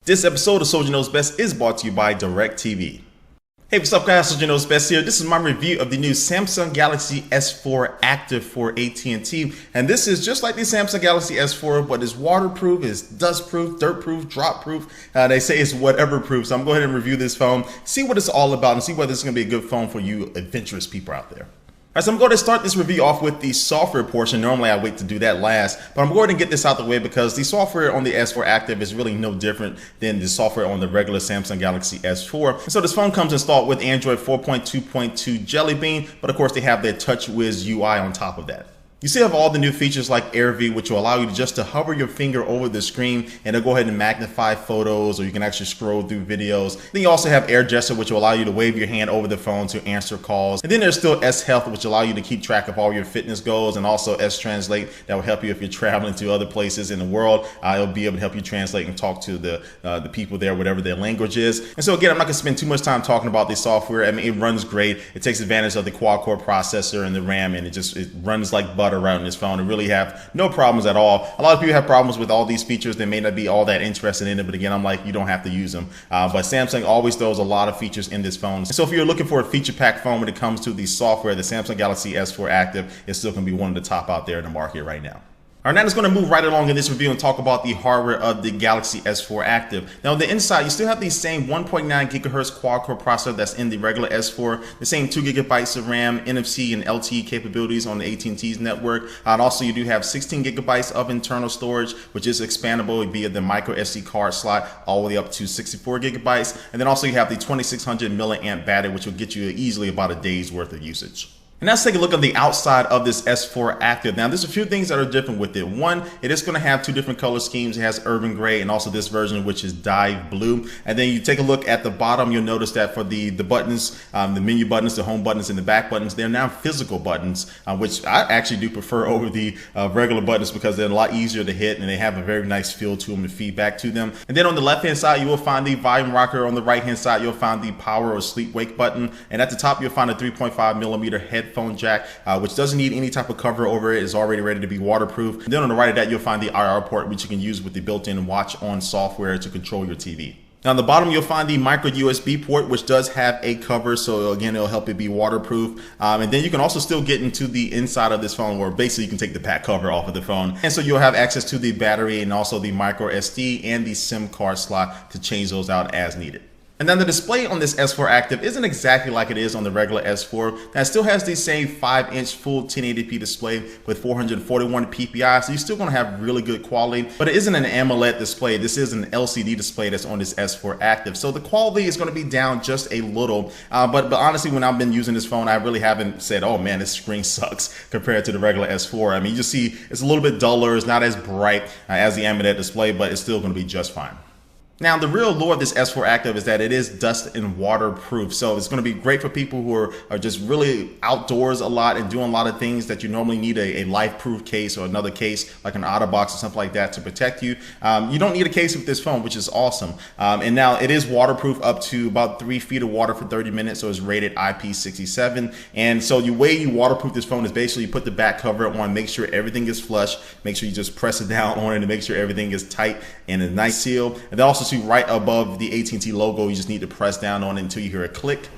This episode of Soldier Knows Best is brought to you by DirecTV. Hey, what's up guys, Soldier Knows Best here. This is my review of the new Samsung Galaxy S4 Active for AT&T. And this is just like the Samsung Galaxy S4, but it's waterproof, it's dustproof, dirtproof, dropproof. They say it's whatever proof. So I'm going to go ahead and review this phone, see what it's all about, and see whether it's going to be a good phone for you adventurous people out there. Alright, so I'm going to start this review off with the software portion. Normally I wait to do that last, but I'm going to get this out the way because the software on the S4 Active is really no different than the software on the regular Samsung Galaxy S4. And so this phone comes installed with Android 4.2.2 Jelly Bean, but of course they have their TouchWiz UI on top of that. You still have all the new features like AirV, which will allow you to just to hover your finger over the screen and it'll go ahead and magnify photos, or you can actually scroll through videos. Then you also have Air Gesture, which will allow you to wave your hand over the phone to answer calls. And then there's still S Health, which will allow you to keep track of all your fitness goals, and also S Translate that will help you if you're traveling to other places in the world. It'll be able to help you translate and talk to the people there, whatever their language is. And so again, I'm not gonna spend too much time talking about this software. I mean, it runs great. It takes advantage of the quad-core processor and the RAM, and it runs like butter around this phone. It really have no problems at all. A lot of people have problems with all these features. They may not be all that interested in it, but again, I'm like, you don't have to use them. But Samsung always throws a lot of features in this phone. So if you're looking for a feature-packed phone when it comes to the software, the Samsung Galaxy S4 Active is still going to be one of the top out there in the market right now. All right, now it's going to move right along in this review and talk about the hardware of the Galaxy S4 Active. Now on the inside, you still have the same 1.9 gigahertz quad-core processor that's in the regular S4, the same 2 gigabytes of RAM, NFC and LTE capabilities on the AT&T's network. And also you do have 16 gigabytes of internal storage, which is expandable via the micro SD card slot all the way up to 64 gigabytes. And then also you have the 2600 milliamp battery, which will get you easily about a day's worth of usage. And let's take a look at the outside of this S4 Active. Now, there's a few things that are different with it. One, it is going to have two different color schemes. It has urban gray and also this version, which is dive blue. And then you take a look at the bottom, you'll notice that for the buttons, the menu buttons, the home buttons, and the back buttons, they're now physical buttons, which I actually do prefer over the regular buttons because they're a lot easier to hit and they have a very nice feel to them and feedback to them. And then on the left-hand side, you will find the volume rocker. On the right-hand side, you'll find the power or sleep wake button. And at the top, you'll find a 3.5 millimeter headphone jack, which doesn't need any type of cover over it. It's already ready to be waterproof. And then on the right of that, you'll find the IR port, which you can use with the built-in watch on software to control your TV. Now on the bottom, you'll find the micro USB port, which does have a cover. So again, it'll help it be waterproof. And then you can also still get into the inside of this phone, where basically you can take the back cover off of the phone. And so you'll have access to the battery and also the micro SD and the SIM card slot to change those out as needed. And then the display on this S4 Active isn't exactly like it is on the regular S4. Now it still has the same 5-inch full 1080p display with 441 ppi, so you're still going to have really good quality, but it isn't an AMOLED display. This is an LCD display that's on this S4 Active, so the quality is going to be down just a little, but honestly, when I've been using this phone, I really haven't said, oh man, this screen sucks compared to the regular S4. I mean, you just see it's a little bit duller, it's not as bright as the AMOLED display, but it's still going to be just fine. Now, the real lure of this S4 Active is that it is dust and waterproof. So it's going to be great for people who are just really outdoors a lot and doing a lot of things that you normally need a life-proof case or another case like an OtterBox or something like that to protect you. You don't need a case with this phone, which is awesome. And now it is waterproof up to about 3 feet of water for 30 minutes. So it's rated IP67. And so the way you waterproof this phone is basically you put the back cover on, make sure everything is flush, make sure you just press it down on it to make sure everything is tight and a nice seal. And then also right above the AT&T logo, you just need to press down on it until you hear a click.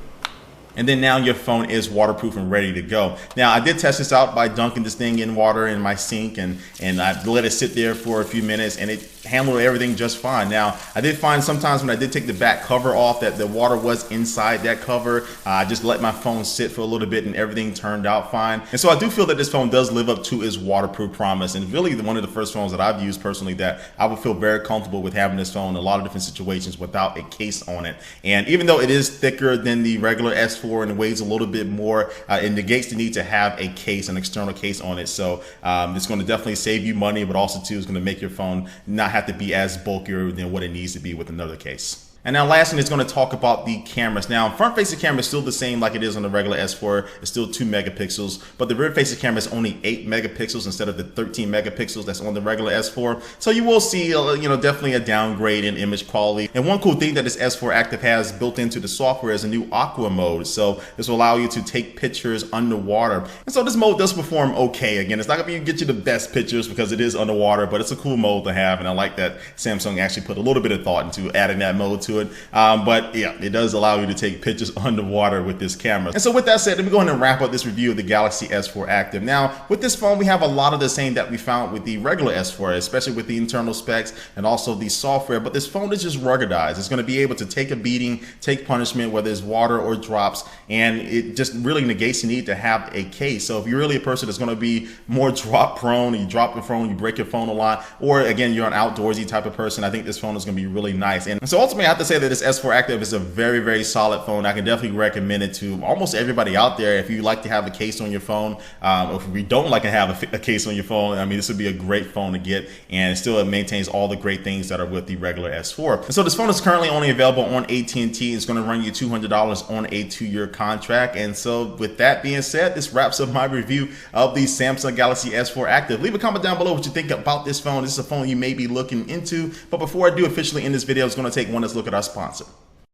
And then now your phone is waterproof and ready to go. Now I did test this out by dunking this thing in water in my sink and I let it sit there for a few minutes and it handled everything just fine. Now I did find sometimes when I did take the back cover off that the water was inside that cover. I just let my phone sit for a little bit and everything turned out fine. And so I do feel that this phone does live up to its waterproof promise, and really one of the first phones that I've used personally that I would feel very comfortable with having this phone in a lot of different situations without a case on it. And even though it is thicker than the regular S4 and it weighs a little bit more, it negates the need to have a case, an external case on it. So it's going to definitely save you money, but also too is going to make your phone not have to be as bulkier than what it needs to be with another case. And now lastly, it's going to talk about the cameras. Now, front-facing camera is still the same like it is on the regular S4. It's still 2 megapixels, but the rear-facing camera is only 8 megapixels instead of the 13 megapixels that's on the regular S4. So you will see, definitely a downgrade in image quality. And one cool thing that this S4 Active has built into the software is a new aqua mode. So this will allow you to take pictures underwater. And so this mode does perform okay. Again, it's not going to get you the best pictures because it is underwater, but it's a cool mode to have. And I like that Samsung actually put a little bit of thought into adding that mode to it. But yeah, it does allow you to take pictures underwater with this camera. And so with that said, let me go ahead and wrap up this review of the Galaxy S4 Active. Now, with this phone, we have a lot of the same that we found with the regular S4, especially with the internal specs and also the software. But this phone is just ruggedized. It's going to be able to take a beating, take punishment, whether it's water or drops, and it just really negates the need to have a case. So if you're really a person that's going to be more drop prone, you drop your phone, you break your phone a lot, or again, you're an outdoorsy type of person, I think this phone is going to be really nice. And so ultimately, I have to say that this S4 Active is a very, very solid phone. I can definitely recommend it to almost everybody out there. If you like to have a case on your phone, or if you don't like to have a case on your phone, I mean, this would be a great phone to get, and it still maintains all the great things that are with the regular S4. And so this phone is currently only available on AT&T. It's going to run you $200 on a 2-year contract. And so with that being said, this wraps up my review of the Samsung Galaxy S4 Active. Leave a comment down below what you think about this phone. This is a phone you may be looking into. But before I do officially end this video, it's going to take one last look at our sponsor.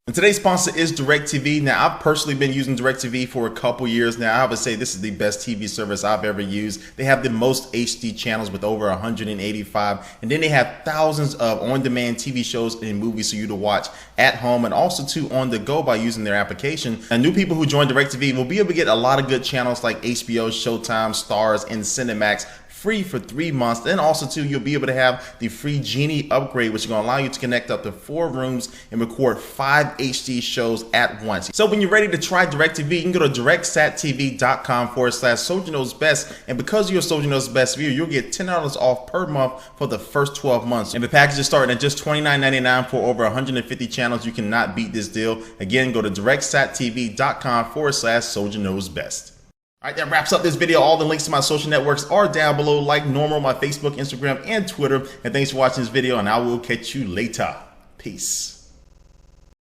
And today's sponsor is DirecTV. Now, I've personally been using DirecTV for a couple years now. I would say this is the best TV service I've ever used. They have the most HD channels with over 185. And then they have thousands of on-demand TV shows and movies for you to watch at home and also too on the go by using their application. And new people who join DirecTV will be able to get a lot of good channels like HBO, Showtime, Stars, and Cinemax free for 3 months. Then also too, you'll be able to have the free Genie upgrade, which is going to allow you to connect up to 4 rooms and record 5 HD shows at once. So when you're ready to try DirecTV, you can go to directsatTV.com/SoldierKnowsBest. And because you're a Soldier Knows Best viewer, you'll get $10 off per month for the first 12 months. And the package is starting at just $29.99 for over 150 channels. You cannot beat this deal. Again, go to directsatTV.com/SoldierKnowsBest. All right, that wraps up this video. All the links to my social networks are down below, like normal, my Facebook, Instagram, and Twitter. And thanks for watching this video, and I will catch you later. Peace.